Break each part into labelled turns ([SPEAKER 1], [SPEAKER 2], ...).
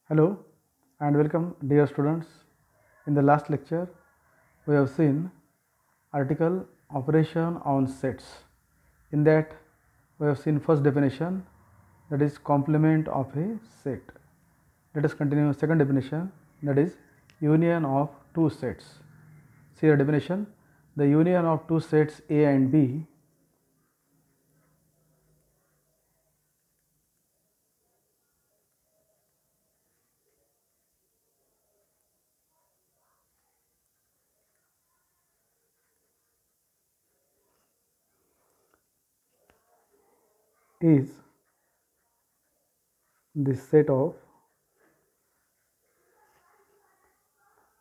[SPEAKER 1] Hello and welcome dear students. In the last lecture we have seen article operation on sets. In that we have seen first definition, that is complement of a set. Let us continue second definition, that is union of two sets. See the definition, the union of two sets A and B is the set of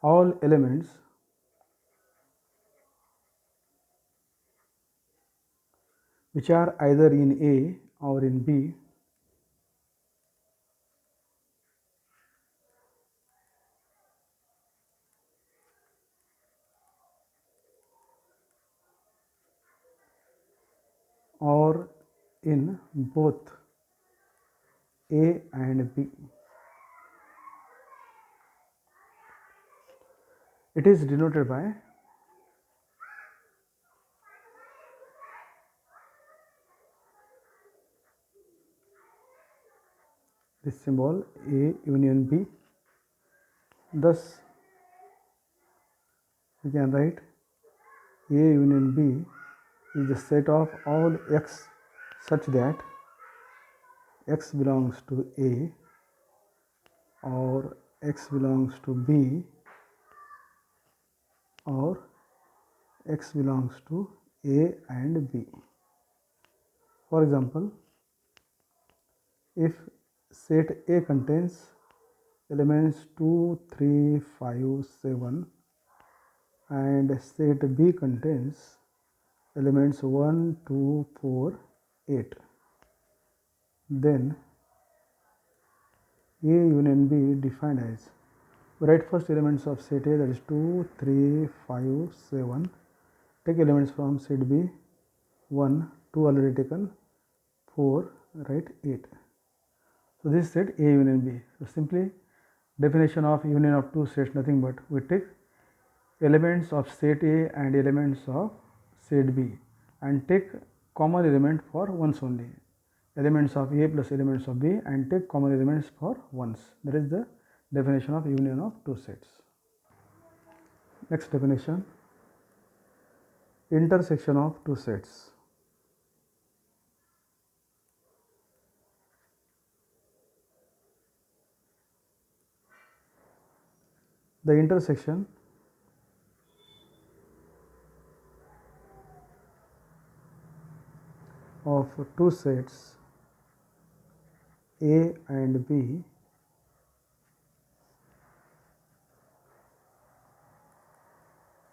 [SPEAKER 1] all elements which are either in A or in B or in both A and B. It is denoted by this symbol A union B. Thus, we can write A union B is the set of all x such that x belongs to A or x belongs to B or x belongs to A and B. For example, if set A contains elements 2, 3, 5, 7 and set B contains elements 1, 2, 4, 8, then A union B defined as, we write first elements of set A, that is 2, 3, 5, 7, take elements from set B, 1, 2 already taken, 4, write 8. So this is set A union B. So simply definition of union of two sets, nothing but we take elements of set A and elements of set B and take common element for ones only, elements of A plus elements of B and take common elements for ones. That is the definition of union of two sets. Next definition, intersection of two sets. The intersection of two sets A and B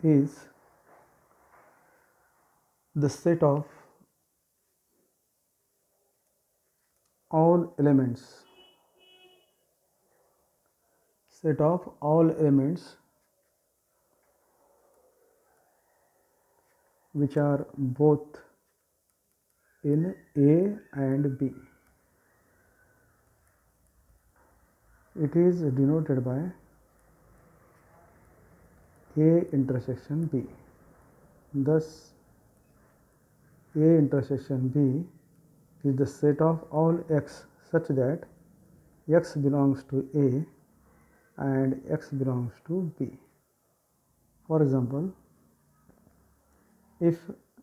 [SPEAKER 1] is the set of all elements which are both in A and B. It is denoted by A intersection B. Thus, A intersection B is the set of all x such that x belongs to A and x belongs to B. For example, if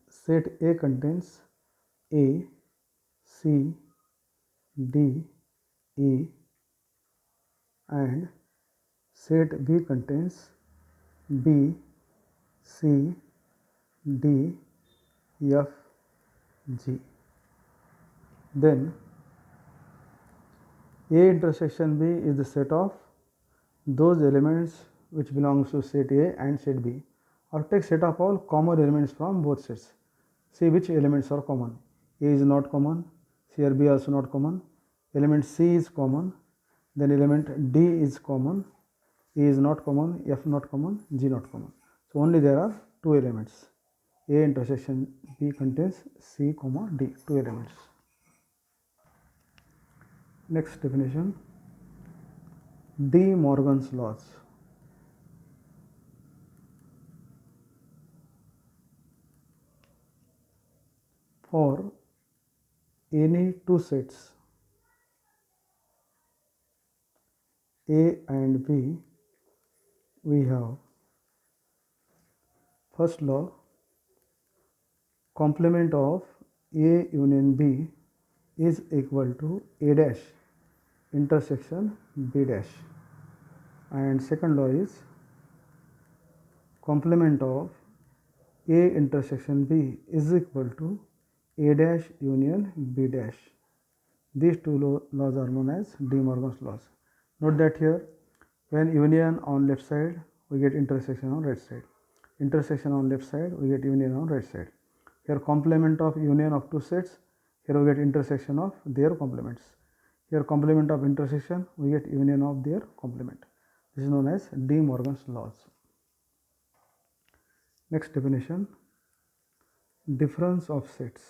[SPEAKER 1] set A contains A, C, D, E and set B contains B, C, D, F, G, then A intersection B is the set of those elements which belongs to set A and set B, or take set of all common elements from both sets. See which elements are common. A is not common, here B also not common, element C is common, then element D is common, E is not common, F not common, G not common. So only there are two elements. A intersection B contains C, D, two elements. Next definition, De Morgan's laws. For any two sets A and B, we have first law, complement of A union B is equal to A dash intersection B dash, and second law is complement of A intersection B is equal to A dash union B dash. These two laws are known as De Morgan's laws. Note that here, when union on left side, we get intersection on right side. Intersection on left side, we get union on right side. Here complement of union of two sets, here we get intersection of their complements. Here complement of intersection, we get union of their complement. This is known as De Morgan's laws. Next definition, difference of sets.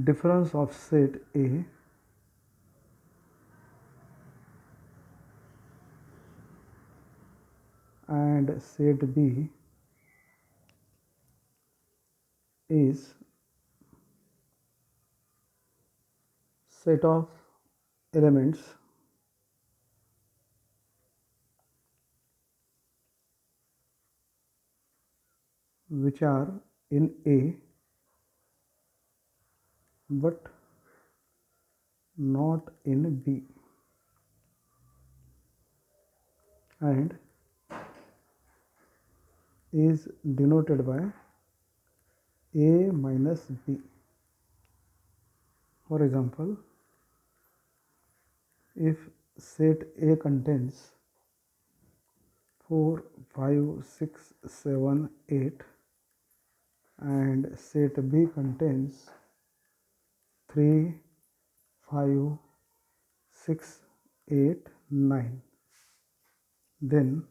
[SPEAKER 1] Difference of set A and set B is set of elements which are in A but not in B, and is denoted by A minus B. For example, if set A contains 4, 5, 6, 7, 8 and set B contains 3, 5, 6, 8, 9, then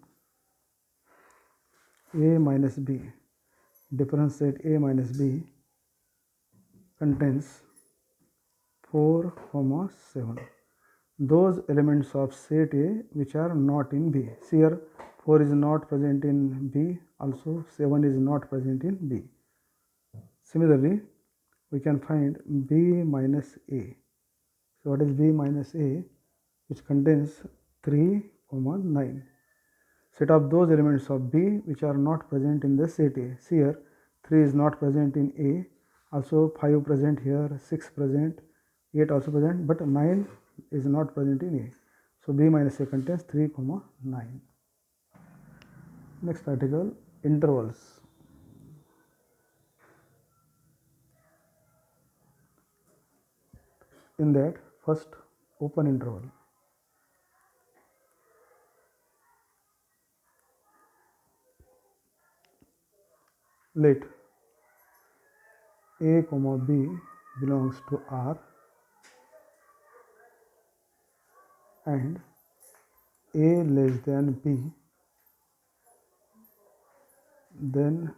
[SPEAKER 1] A minus B, difference set A minus B contains 4, 7. Those elements of set A which are not in B. See here, 4 is not present in B, also 7 is not present in B. Similarly, we can find B minus A. So what is B minus A? Which contains 3, 9. Set of those elements of B which are not present in the set A. See here, 3 is not present in A, also 5 present here, 6 present, 8 also present, but 9 is not present in A. So B minus A contains 3, 9. Next article, intervals. In that, first open interval. Let A, B belongs to R and A less than B, then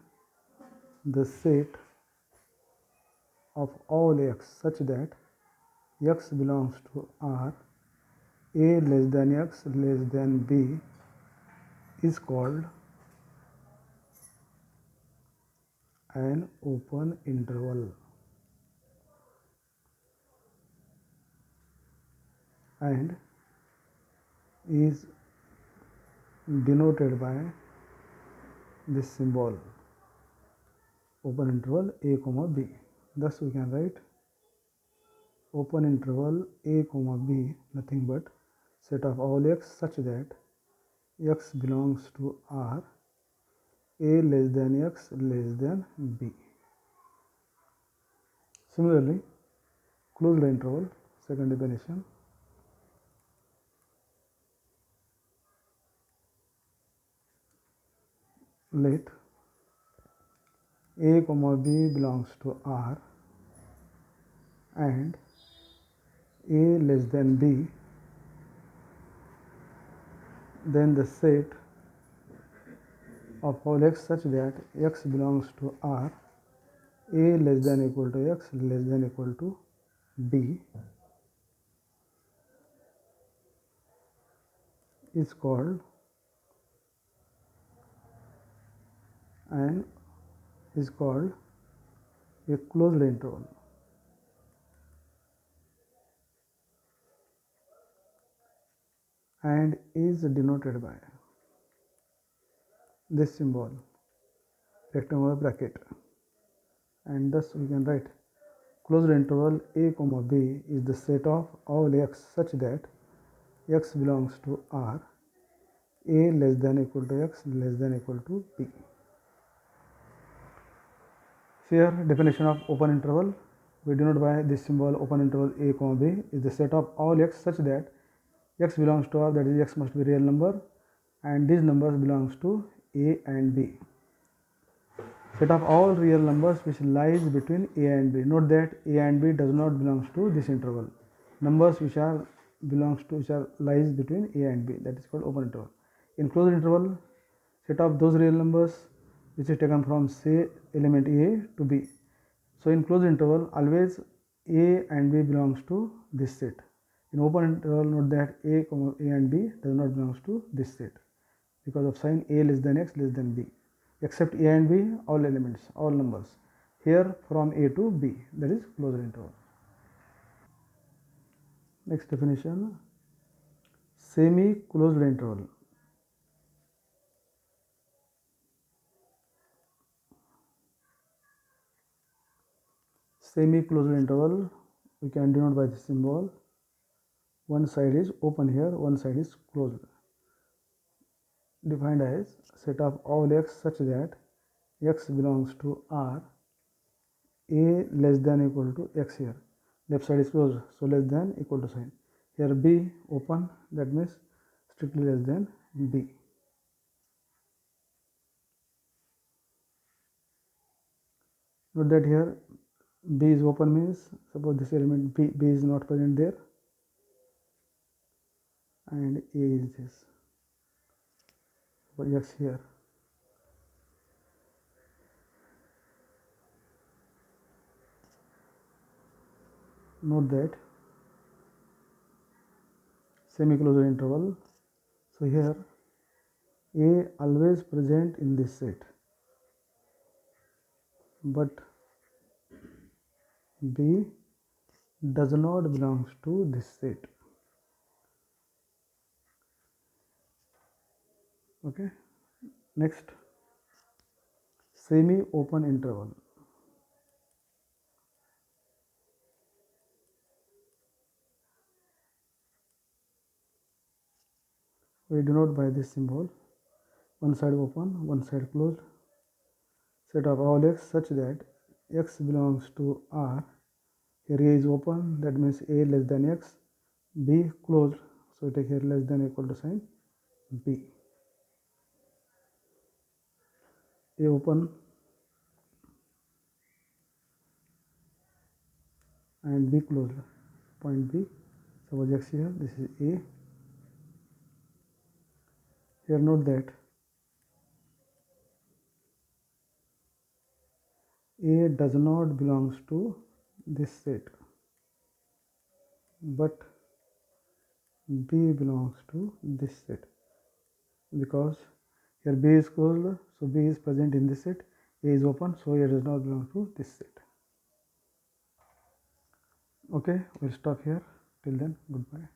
[SPEAKER 1] the set of all x such that x belongs to R, A less than x less than B is called an open interval, and is denoted by this symbol, open interval A, B. Thus we can write open interval A, B, nothing but set of all x such that x belongs to R, A less than x less than B. Similarly, closed interval, second definition. Let A, B belongs to R and A less than B, then the set of all x such that x belongs to R, A less than equal to X less than equal to B is called a closed interval, and is denoted by this symbol, rectangular bracket, and thus we can write closed interval a comma b is the set of all x such that x belongs to R, a less than equal to x less than equal to b. Here definition of open interval, we denote by this symbol open interval a comma b is the set of all x such that x belongs to R, that is x must be real number, and these numbers belongs to a and b. Set of all real numbers which lies between a and b. Note that a and b does not belongs to this interval. Numbers which are lies between a and b, that is called open interval. In closed interval, set of those real numbers which is taken from say element a to b. So in closed interval, always a and b belongs to this set. In open interval, note that a and b does not belongs to this set because of sign a less than x less than b, except a and b all elements, all numbers. Here from a to b, that is closed interval. Next definition, semi-closed interval. Semi-closed interval we can denote by this symbol. One side is open here, one side is closed. Defined as set of all x such that x belongs to R, a less than equal to x here. Left side is closed, so less than equal to sign. Here b open, that means strictly less than b. Note that here b is open means suppose this element b is not present there, and a is this, but x here. Note that semi-closed interval. So here a always present in this set, but b does not belongs to this set. Okay. Next, semi-open interval. We denote by this symbol, one side open, one side closed. Set of all x such that x belongs to R. Here a is open, that means a less than x, b closed, so take here less than equal to sign b. A open and b closed, point b. Suppose x here, this is a. Here note that a does not belongs to this set, but b belongs to this set, because here b is closed, so b is present in this set, a is open, so it does not belong to this set. Okay, we'll stop here. Till then, goodbye.